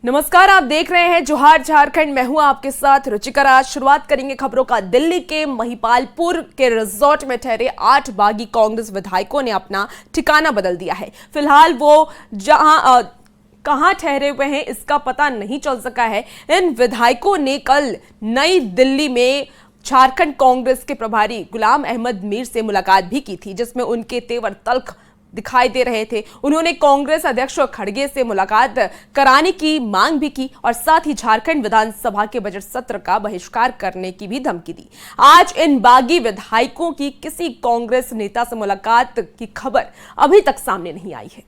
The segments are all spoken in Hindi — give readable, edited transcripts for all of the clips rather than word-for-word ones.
नमस्कार, आप देख रहे हैं जोहार झारखंड। मैं हूं आपके साथ रुचिकर। आज शुरुआत करेंगे खबरों का। दिल्ली के महिपालपुर के रिजॉर्ट में ठहरे 8 बागी कांग्रेस विधायकों ने अपना ठिकाना बदल दिया है। फिलहाल वो कहां ठहरे हुए हैं इसका पता नहीं चल सका है। इन विधायकों ने कल नई दिल्ली में झारखंड कांग्रेस के प्रभारी गुलाम अहमद मीर से मुलाकात भी की थी, जिसमें उनके तेवर तल्ख दिखाई दे रहे थे। उन्होंने कांग्रेस अध्यक्ष खड़गे से मुलाकात कराने की मांग भी की और साथ ही झारखंड विधानसभा के बजट सत्र का बहिष्कार करने की भी धमकी दी। आज इन बागी विधायकों की किसी कांग्रेस नेता से मुलाकात की खबर अभी तक सामने नहीं आई है।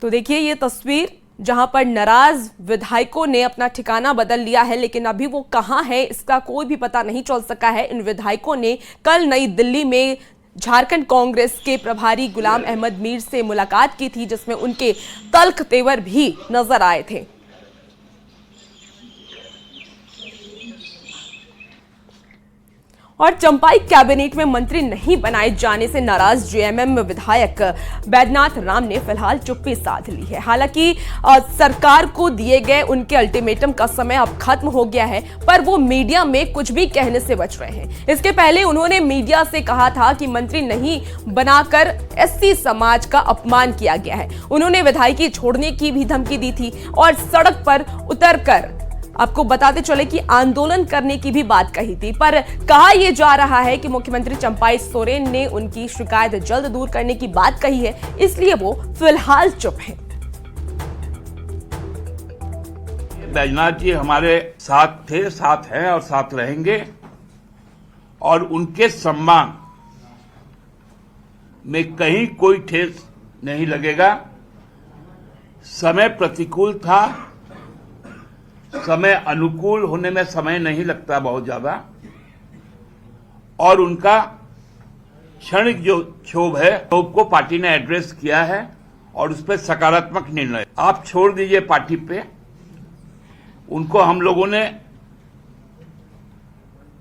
तो देखिए ये तस्वीर, जहां पर नाराज विधायकों ने अपना ठिकाना बदल लिया है, लेकिन अभी वो कहां है इसका कोई भी पता नहीं चल सका है। इन विधायकों ने कल नई दिल्ली में झारखंड कांग्रेस के प्रभारी गुलाम अहमद मीर से मुलाकात की थी, जिसमें उनके तल्ख तेवर भी नजर आए थे। और चंपाई कैबिनेट में मंत्री नहीं बनाए जाने से नाराज जेएमएम विधायक बैद्यनाथ राम ने फिलहाल चुप्पी साध ली है। हालांकि सरकार को दिए गए उनके अल्टीमेटम का समय अब खत्म हो गया है, पर वो मीडिया में कुछ भी कहने से बच रहे हैं। इसके पहले उन्होंने मीडिया से कहा था कि मंत्री नहीं बनाकर एससी समाज का अपमान किया गया है। उन्होंने विधायकी छोड़ने की भी धमकी दी थी और सड़क पर उतरकर आपको बताते चले कि आंदोलन करने की भी बात कही थी। पर कहा यह जा रहा है कि मुख्यमंत्री चंपाई सोरेन ने उनकी शिकायत जल्द दूर करने की बात कही है, इसलिए वो फिलहाल चुप हैं। बैजनाथ जी हमारे साथ थे, साथ हैं और साथ रहेंगे, और उनके सम्मान में कहीं कोई ठेस नहीं लगेगा। समय प्रतिकूल था, समय अनुकूल होने में समय नहीं लगता बहुत ज्यादा, और उनका क्षणिक जो क्षोभ है, क्षोभ को पार्टी ने एड्रेस किया है और उस पर सकारात्मक निर्णय। आप छोड़ दीजिए पार्टी पे, उनको हम लोगों ने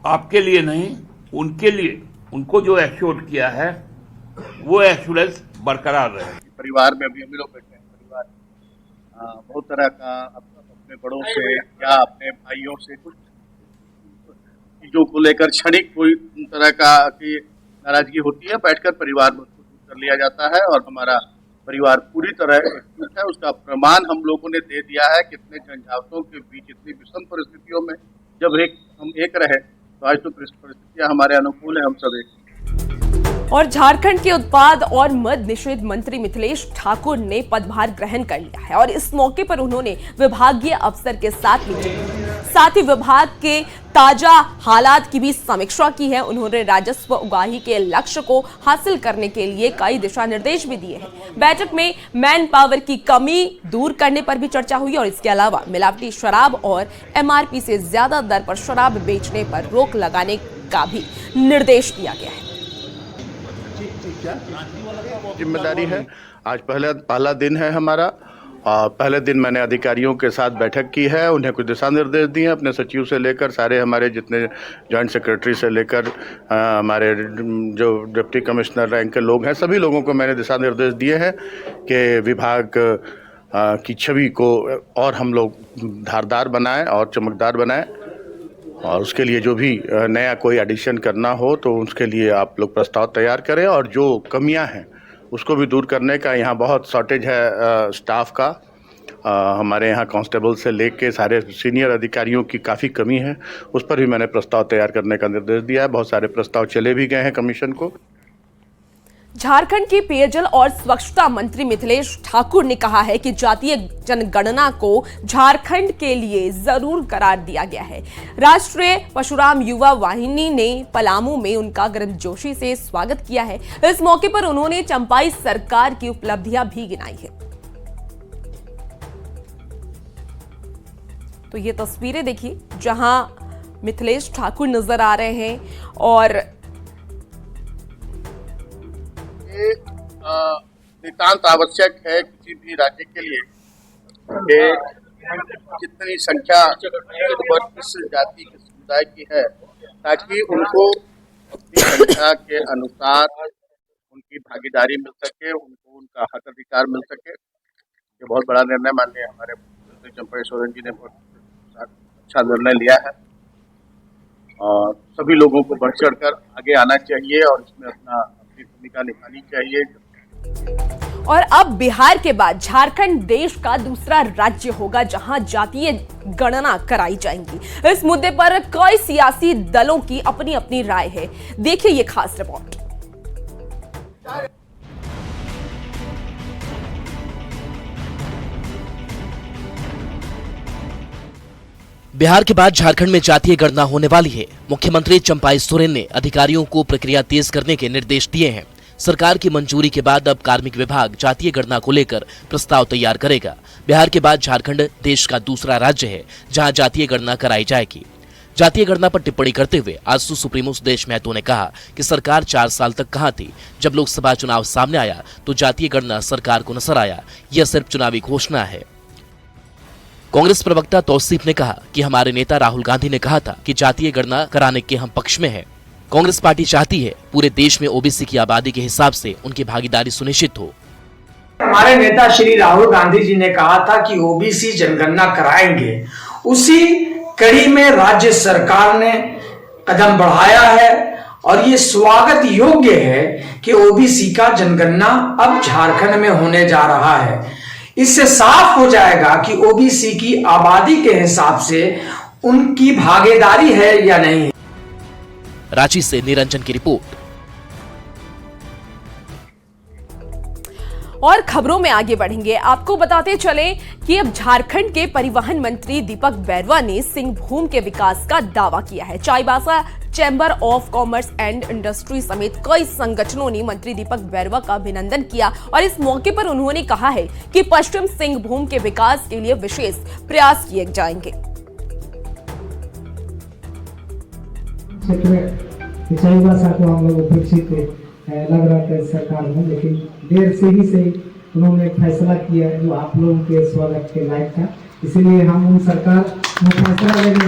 आपके लिए नहीं, उनके लिए, उनको जो एश्योर किया है वो एश्योरेंस बरकरार रहे। परिवार में अभी हम लोग बैठे हैं, परिवार बहुत तरह का अपने बड़ों से या अपने भाइयों से कुछ चीजों को लेकर क्षणिक कोई तरह का की नाराजगी होती है, बैठकर परिवार में उसको दूर कर लिया जाता है और हमारा परिवार पूरी तरह एकजुट है। उसका प्रमाण हम लोगों ने दे दिया है। कितने झंझावतों के बीच, इतनी विषम परिस्थितियों में जब हम एक रहे, तो आज तो परिस्थितियां हमारे अनुकूल है, हम सब एक। और झारखंड के उत्पाद और मद निषेध मंत्री मिथिलेश ठाकुर ने पदभार ग्रहण कर लिया है और इस मौके पर उन्होंने विभागीय अफसर के साथ मीटिंग की, साथ ही विभाग के ताजा हालात की भी समीक्षा की है। उन्होंने राजस्व उगाही के लक्ष्य को हासिल करने के लिए कई दिशा निर्देश भी दिए हैं। बैठक में मैन पावर की कमी दूर करने पर भी चर्चा हुई और इसके अलावा मिलावटी शराब और एमआरपी से ज्यादा दर पर शराब बेचने पर रोक लगाने का भी निर्देश दिया गया है। जिम्मेदारी है। आज पहला दिन है हमारा। पहले दिन मैंने अधिकारियों के साथ बैठक की है, उन्हें कुछ दिशा निर्देश दिए, अपने सचिव से लेकर सारे हमारे जितने जॉइंट सेक्रेटरी से लेकर हमारे जो डिप्टी कमिश्नर रैंक के लोग हैं, सभी लोगों को मैंने दिशा निर्देश दिए हैं कि विभाग की छवि को और हम लोग धारदार बनाएं और चमकदार बनाएं, और उसके लिए जो भी नया कोई एडिशन करना हो तो उसके लिए आप लोग प्रस्ताव तैयार करें, और जो कमियां हैं उसको भी दूर करने का। यहाँ बहुत शॉर्टेज है स्टाफ का। हमारे यहाँ कांस्टेबल से लेके सारे सीनियर अधिकारियों की काफ़ी कमी है, उस पर भी मैंने प्रस्ताव तैयार करने का निर्देश दिया है। बहुत सारे प्रस्ताव चले भी गए हैं कमीशन को। झारखंड के पेयजल और स्वच्छता मंत्री मिथिलेश ठाकुर ने कहा है कि जातीय जनगणना को झारखंड के लिए जरूर करार दिया गया है। राष्ट्रीय परशुराम युवा वाहिनी ने पलामू में उनका गर्मजोशी से स्वागत किया है। इस मौके पर उन्होंने चंपाई सरकार की उपलब्धियां भी गिनाई है। तो ये तस्वीरें देखिए जहां मिथिलेश ठाकुर नजर आ रहे हैं और नितांत आवश्यक है किसी भी राज्य के लिए कि जितनी संख्या इस जाति के समुदाय की है, ताकि उनको अपनी संख्या के अनुसार उनकी भागीदारी मिल सके, उनको उनका हक अधिकार मिल सके। ये बहुत बड़ा निर्णय माननीय हमारे मुख्यमंत्री चंपा सोरेन जी ने बहुत अच्छा निर्णय लिया है और सभी लोगों को बढ़ चढ़कर आगे आना चाहिए और इसमें अपनी भूमिका निभानी चाहिए। और अब बिहार के बाद झारखंड देश का दूसरा राज्य होगा जहां जातीय गणना कराई जाएंगी। इस मुद्दे पर कई सियासी दलों की अपनी अपनी राय है। देखिए ये खास रिपोर्ट। बिहार के बाद झारखंड में जातीय गणना होने वाली है। मुख्यमंत्री चंपा सोरेन ने अधिकारियों को प्रक्रिया तेज करने के निर्देश दिए हैं। सरकार की मंजूरी के बाद अब कार्मिक विभाग जातीय गणना को लेकर प्रस्ताव तैयार करेगा। बिहार के बाद झारखंड देश का दूसरा राज्य है जहां जातीय गणना कराई जाएगी। जातीय गणना पर टिप्पणी करते हुए आजसू सुप्रीमो सुदेश महतो ने कहा कि सरकार 4 साल तक कहां थी। जब लोकसभा चुनाव सामने आया तो जातीय गणना सरकार को नजर आया। यह सिर्फ चुनावी घोषणा है। कांग्रेस प्रवक्ता तौसीफ ने कहा कि हमारे नेता राहुल गांधी ने कहा था कि जातीय गणना कराने के हम पक्ष में हैं। कांग्रेस पार्टी चाहती है पूरे देश में ओबीसी की आबादी के हिसाब से उनकी भागीदारी सुनिश्चित हो। हमारे नेता श्री राहुल गांधी जी ने कहा था कि ओबीसी जनगणना कराएंगे। उसी कड़ी में राज्य सरकार ने कदम बढ़ाया है और ये स्वागत योग्य है कि ओबीसी का जनगणना अब झारखंड में होने जा रहा है। इससे साफ हो जाएगा कि ओबीसी की आबादी के हिसाब से उनकी भागीदारी है या नहीं। रांची से निरंजन की रिपोर्ट। और खबरों में आगे बढ़ेंगे। आपको बताते चले कि अब झारखंड के परिवहन मंत्री दीपक बैरवा ने सिंहभूम के विकास का दावा किया है। Chaibasa chamber of commerce and industry समेत कई संगठनों ने मंत्री दीपक बैरवा का अभिनंदन किया और इस मौके पर उन्होंने कहा है कि पश्चिम सिंहभूम के विकास के लिए विशेष प्रयास किए जाएंगे। चाईबासा को हम लोग उपेक्षित लग रहा था सरकार में, लेकिन देर से ही उन्होंने फैसला किया जो आप लोगों के स्वागत के लायक था। इसीलिए हम उन सरकार में फैसला लेने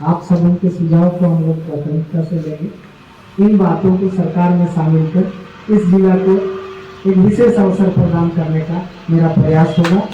आप सब उनके सुझाव को हम लोग प्राथमिकता से लेंगे। इन बातों को सरकार में शामिल कर इस जिला को एक विशेष अवसर प्रदान करने का मेरा प्रयास होगा।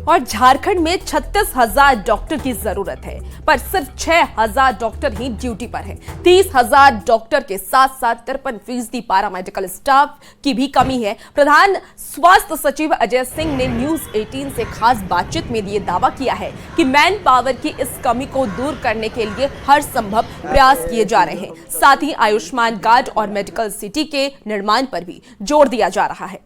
और झारखंड में 36,000 डॉक्टर की जरूरत है, पर सिर्फ 6,000 डॉक्टर ही ड्यूटी पर हैं। 30,000 डॉक्टर के साथ साथ 53% पैरामेडिकल स्टाफ की भी कमी है। प्रधान स्वास्थ्य सचिव अजय सिंह ने न्यूज 18 से खास बातचीत में ये दावा किया है कि मैन पावर की इस कमी को दूर करने के लिए हर संभव प्रयास किए जा रहे हैं। साथ ही आयुष्मान कार्ड और मेडिकल सिटी के निर्माण पर भी जोर दिया जा रहा है।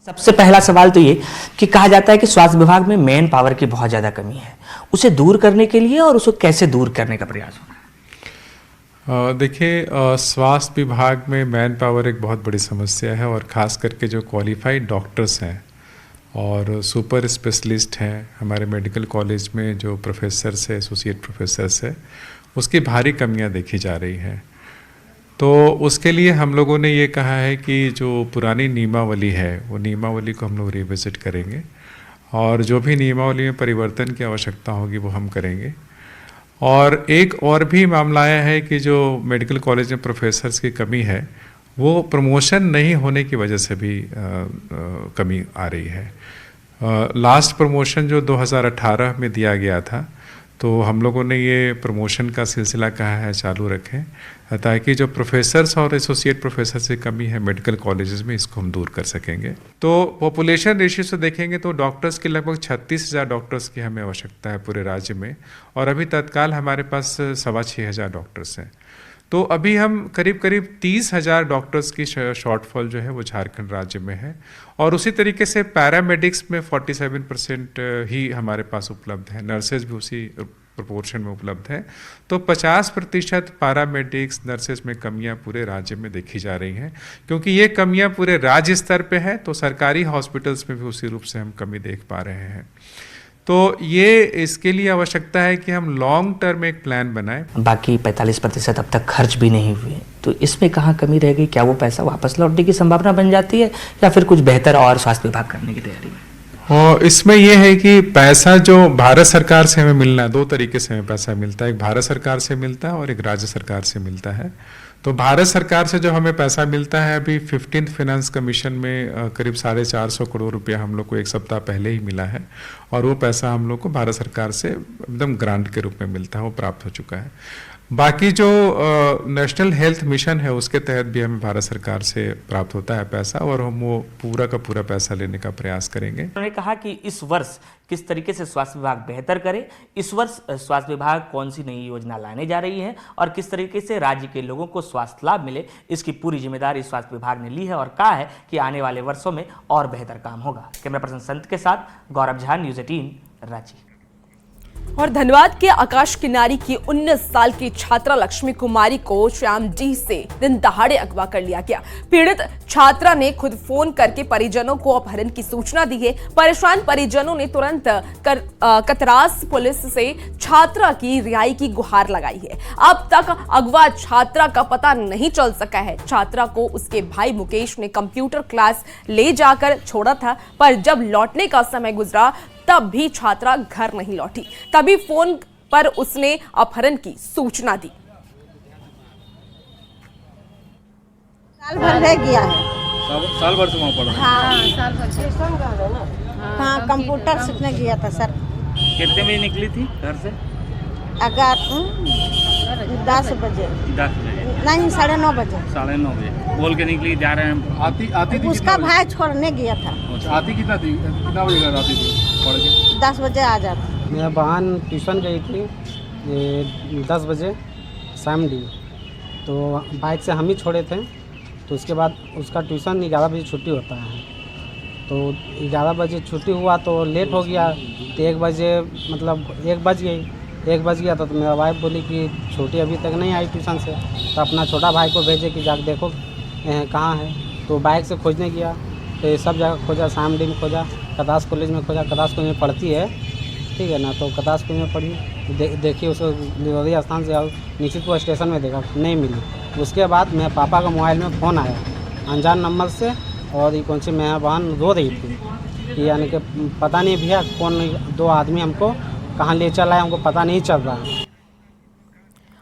सबसे पहला सवाल तो ये कि कहा जाता है कि स्वास्थ्य विभाग में मैन पावर की बहुत ज़्यादा कमी है। उसे दूर करने के लिए और उसको कैसे दूर करने का प्रयास होगा? देखिए, स्वास्थ्य विभाग में मैन पावर एक बहुत बड़ी समस्या है और ख़ास करके जो क्वालिफाइड डॉक्टर्स हैं और सुपर स्पेशलिस्ट हैं हमारे मेडिकल कॉलेज में, जो प्रोफेसर्स है, एसोसिएट प्रोफेसर्स है, उसकी भारी कमियां देखी जा रही हैं। तो उसके लिए हम लोगों ने ये कहा है कि जो पुरानी नियमावली है वो नियमावली को हम लोग रिविजिट करेंगे और जो भी नियमावली में परिवर्तन की आवश्यकता होगी वो हम करेंगे। और एक और भी मामला आया है कि जो मेडिकल कॉलेज में प्रोफेसर्स की कमी है वो प्रमोशन नहीं होने की वजह से भी कमी आ रही है। लास्ट प्रमोशन जो 2018 में दिया गया था, तो हम लोगों ने ये प्रमोशन का सिलसिला कहा है चालू रखें ताकि जो प्रोफेसर्स और एसोसिएट प्रोफेसर्स की कमी है मेडिकल कॉलेजेस में, इसको हम दूर कर सकेंगे। तो पॉपुलेशन रेशियो से देखेंगे तो डॉक्टर्स की लगभग 36,000 डॉक्टर्स की हमें आवश्यकता है पूरे राज्य में और अभी तत्काल हमारे पास 6,500 डॉक्टर्स हैं। तो अभी हम करीब 30,000 डॉक्टर्स की शॉर्टफॉल जो है वो झारखंड राज्य में है और उसी तरीके से पैरामेडिक्स में 47% ही हमारे पास उपलब्ध है। नर्सेज भी उसी प्रोपोर्शन में उपलब्ध है। तो 50% पैरामेडिक्स नर्सेज में कमियां पूरे राज्य में देखी जा रही हैं। क्योंकि ये कमियां पूरे राज्य स्तर पे है तो सरकारी हॉस्पिटल्स में भी उसी रूप से हम कमी देख पा रहे हैं। तो ये इसके लिए आवश्यकता है कि हम लॉन्ग टर्म एक प्लान बनाएं। बाकी 45% अब तक खर्च भी नहीं हुए, तो इसमें कहाँ कमी रह गई? क्या वो पैसा वापस लौटने की संभावना बन जाती है या फिर कुछ बेहतर और स्वास्थ्य विभाग करने की तैयारी में? और इसमें यह है कि पैसा जो भारत सरकार से हमें मिलना है, 2 तरीके से हमें पैसा मिलता है। एक भारत सरकार से मिलता है और एक राज्य सरकार से मिलता है। तो भारत सरकार से जो हमें पैसा मिलता है, अभी 15th फाइनेंस कमीशन में करीब 450 करोड़ रुपया हम लोग को 1 सप्ताह पहले ही मिला है, और वो पैसा हम लोग को भारत सरकार से एकदम ग्रांट के रूप में मिलता है, वो प्राप्त हो चुका है। बाकी जो नेशनल हेल्थ मिशन है, उसके तहत भी हमें भारत सरकार से प्राप्त होता है पैसा, और हम वो पूरा का पूरा पैसा लेने का प्रयास करेंगे। उन्होंने कहा कि इस वर्ष किस तरीके से स्वास्थ्य विभाग बेहतर करे, इस वर्ष स्वास्थ्य विभाग कौन सी नई योजना लाने जा रही है और किस तरीके से राज्य के लोगों को स्वास्थ्य लाभ मिले, इसकी पूरी जिम्मेदारी स्वास्थ्य विभाग ने ली है और कहा है कि आने वाले वर्षों में और बेहतर काम होगा। कैमरा पर्सन संत के साथ गौरव झा, न्यूज़ 18 रांची। और धनबाद के आकाश किनारी की 19 साल की छात्रा लक्ष्मी कुमारी को श्यामडीह से दिन दहाड़े अगवा कर लिया गया। पीड़ित छात्रा ने खुद फोन करके परिजनों को अपहरण की सूचना दी है। परेशान परिजनों ने तुरंत कतरास पुलिस से छात्रा की रिहाई की गुहार लगाई है। अब तक अगवा छात्रा का पता नहीं चल सका है। छात्रा को उसके भाई मुकेश ने कंप्यूटर क्लास ले जाकर छोड़ा था, पर जब लौटने का समय गुजरा तब भी छात्रा घर नहीं लौटी। तभी फोन पर उसने अपहरण की सूचना दी। साल भर रह गया है। साल भर से वहाँ पढ़ा? हाँ, साल भर से। हाँ, कंप्यूटर सीखने गया था सर। कितने बजे निकली थी घर से? अगर 10 बजे। 10 बजे? नहीं, 9:30 बजे। 9:30 बजे बोल के निकली, जा रहे हैं। आती थी? उसका भाई छोड़ने गया था। आती कितना बजे घर आती थी पढ़ के? 10 बजे आ जाती। मेरा बहन ट्यूशन गई थी 10 बजे शामडी, तो बाइक से हम ही छोड़े थे। तो उसके बाद उसका ट्यूशन 11 बजे छुट्टी होता है, तो 11 बजे छुट्टी हुआ तो लेट हो गया, तो 1 बजे मतलब 1 बज गई। 1 बज गया तो मेरा वाइफ बोली कि छोटी अभी तक नहीं आई ट्यूशन से, तो अपना छोटा भाई को भेजे कि जाकर देखो कहाँ है। तो बाइक से खोजने गया, तो सब जगह खोजा, शामडी में खोजा, कदास कॉलेज में खोजा। कदास कॉलेज में पढ़ती है, ठीक है ना, तो कदास कॉलेज में पढ़ी। देखिए उसको निरोधी स्थान से निश्चितपुर स्टेशन में देखा, नहीं मिली। उसके बाद मेरे पापा का मोबाइल में फ़ोन आया अनजान नंबर से, और ये कौन सी मेरा बहन रो रही थी कि यानी कि पता नहीं भैया कौन 2 आदमी हमको कहाँ ले चला है, हमको पता नहीं चल रहा है।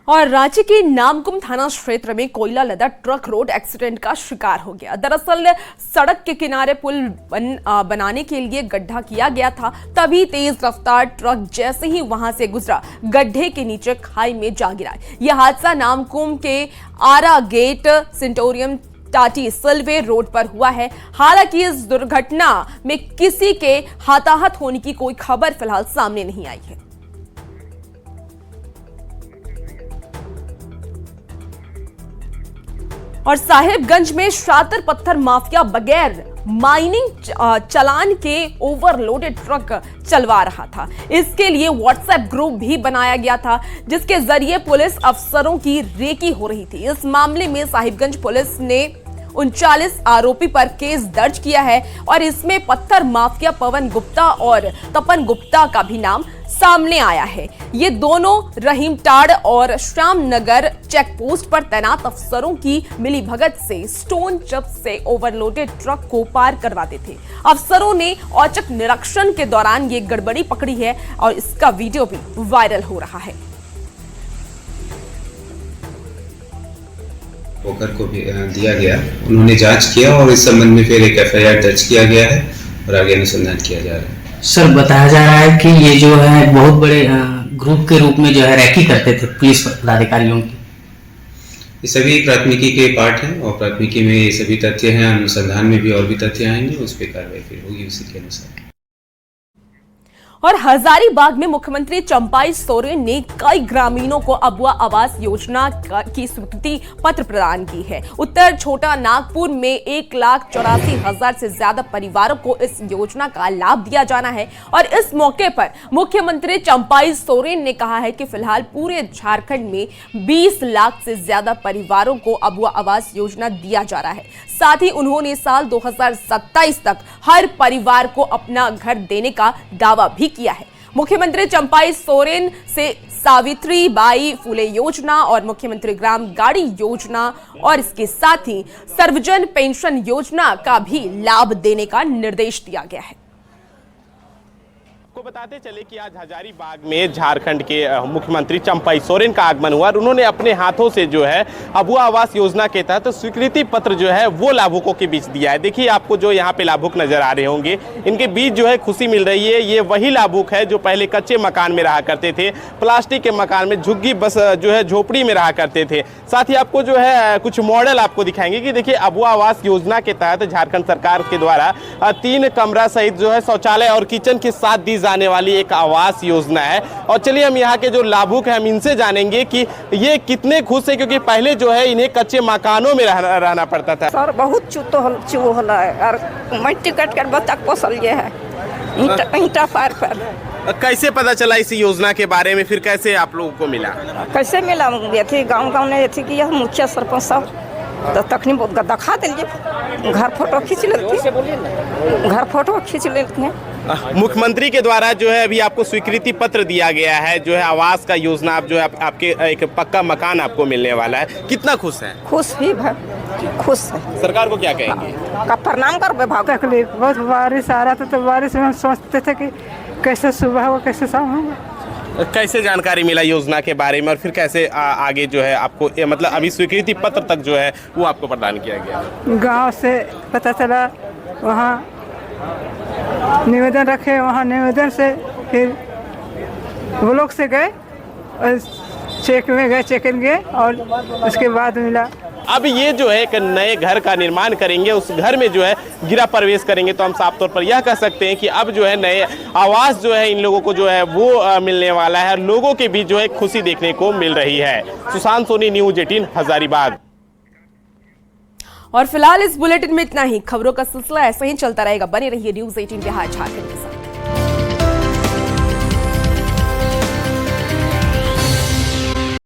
और रांची के नामकुम थाना क्षेत्र में कोयला लदा ट्रक रोड एक्सीडेंट का शिकार हो गया। दरअसल सड़क के किनारे पुल बनाने के लिए गड्ढा किया गया था, तभी तेज रफ्तार ट्रक जैसे ही वहां से गुजरा, गड्ढे के नीचे खाई में जा गिरा। यह हादसा नामकुम के आरा गेट सेंटोरियम टाटी सलवे रोड पर हुआ है। हालांकि इस दुर्घटना में किसी के हताहत होने की कोई खबर फिलहाल सामने नहीं आई है। और साहिबगंज में शातिर पत्थर माफिया बगैर माइनिंग चालान के ओवरलोडेड ट्रक चलवा रहा था। इसके लिए व्हाट्सएप ग्रुप भी बनाया गया था, जिसके जरिए पुलिस अफसरों की रेकी हो रही थी। इस मामले में साहिबगंज पुलिस ने 39 आरोपी पर केस दर्ज किया है, और इसमें पत्थर माफिया पवन गुप्ता और तपन गुप्ता का भी नाम सामने आया है। ये दोनों रहीमटाड़ और श्यामनगर चेक पोस्ट पर तैनात अफसरों की मिलीभगत से स्टोन चिप से ओवरलोडेड ट्रक को पार करवाते थे। अफसरों ने औचक निरीक्षण के दौरान ये गड़बड़ी पकड़ी है, और इसका वीडियो भी वायरल हो रहा है। पोकर को भी दिया गया, उन्होंने जांच किया और इस संबंध में फिर एक एफआईआर दर्ज किया गया है और आगे अनुसंधान किया जा रहा है। सर, बताया जा रहा है कि ये जो है बहुत बड़े ग्रुप के रूप में जो है रैकी करते थे पुलिस पदाधिकारियों की। ये सभी प्राथमिकी के पार्ट हैं, और प्राथमिकी में ये सभी तथ्य हैं। अनुसंधान में भी और भी तथ्य आएंगे, उस पर कार्रवाई फिर होगी उसी के अनुसार। और हजारीबाग में मुख्यमंत्री चंपाई सोरेन ने कई ग्रामीणों को अबुआ आवास योजना की स्वीकृति पत्र प्रदान की है। उत्तर छोटा नागपुर में 1,84,000 से ज्यादा परिवारों को इस योजना का लाभ दिया जाना है। और इस मौके पर मुख्यमंत्री चंपाई सोरेन ने कहा है कि फिलहाल पूरे झारखंड में 20 लाख से ज्यादा परिवारों को अबुआ आवास योजना दिया जा रहा है। साथ ही उन्होंने साल 2027 तक हर परिवार को अपना घर देने का दावा भी किया है। मुख्यमंत्री चंपाई सोरेन से सावित्री बाई फुले योजना और मुख्यमंत्री ग्राम गाड़ी योजना और इसके साथ ही सर्वजन पेंशन योजना का भी लाभ देने का निर्देश दिया गया है। आपको बताते चले कि आज हजारीबाग में झारखंड के मुख्यमंत्री चंपाई सोरेन का आगमन हुआ और उन्होंने अपने हाथों से जो है अबुआ आवास योजना के तहत स्वीकृति पत्र जो है वो लाभुकों के बीच दिया है। देखिए आपको जो यहाँ पे लाभुक नजर आ रहे होंगे, इनके बीच जो है खुशी मिल रही है। ये वही लाभुक है जो पहले कच्चे मकान में रहा करते थे, प्लास्टिक के मकान में, झुग्गी बस जो है झोपड़ी में रहा करते थे। साथ ही आपको जो है कुछ मॉडल आपको दिखाएंगे कि देखिए अबुआ आवास योजना के तहत झारखंड सरकार के द्वारा 3 कमरा सहित जो है शौचालय और किचन के साथ दी जाने वाली एक आवास योजना है। और चलिए हम यहाँ के जो लाभुक हैं हम इनसे जानेंगे कि ये कितने खुश है, क्योंकि पहले जो है इन्हें कच्चे मकानों में रहना पड़ता था। सर बहुत चू होला है और मट्टी कट कर बच्चा पोसल गया है ईंटा पार पर। कैसे पता चला इस योजना के बारे में, फिर कैसे आप लोगों को मिला? कैसे मिला? गाँव ने कि यह मुखिया सरपंच साहब तो तखनी बहुत दिखा दिलिए, घर फोटो खींच लेते हैं। मुख्यमंत्री के द्वारा जो है अभी आपको स्वीकृति पत्र दिया गया है, जो है आवास का योजना, आप जो है आपके एक पक्का मकान आपको मिलने वाला है। कितना खुश है? खुश ही है, खुश है। सरकार को क्या कहेंगे? का प्रणाम कर विभाग। तकलीफ बहुत, बारिश आ रहा था तो बारिश में हम सोचते थे कि कैसे सुबह होगा कैसे शाम होगा। कैसे जानकारी मिला योजना के बारे में और फिर कैसे आगे जो है आपको मतलब अभी स्वीकृति पत्र तक जो है वो आपको प्रदान किया गया? गांव से पता चला, वहाँ निवेदन रखे, वहाँ निवेदन से फिर वो लोग से गए और चेक में गए, चेकिंग गए और उसके बाद मिला। अब ये जो है एक नए घर का निर्माण करेंगे, उस घर में जो है गिरा प्रवेश करेंगे, तो हम साफ तौर पर यह कह सकते हैं कि अब जो है नए आवास जो है इन लोगों को जो है वो मिलने वाला है। लोगों के बीच जो है खुशी देखने को मिल रही है। सुशांत सोनी, न्यूज़ 18 हजारीबाग। और फिलहाल इस बुलेटिन में इतना ही। खबरों का सिलसिला ऐसे ही चलता रहेगा। बने रहिए न्यूज़ 18 बिहार झारखंड के साथ।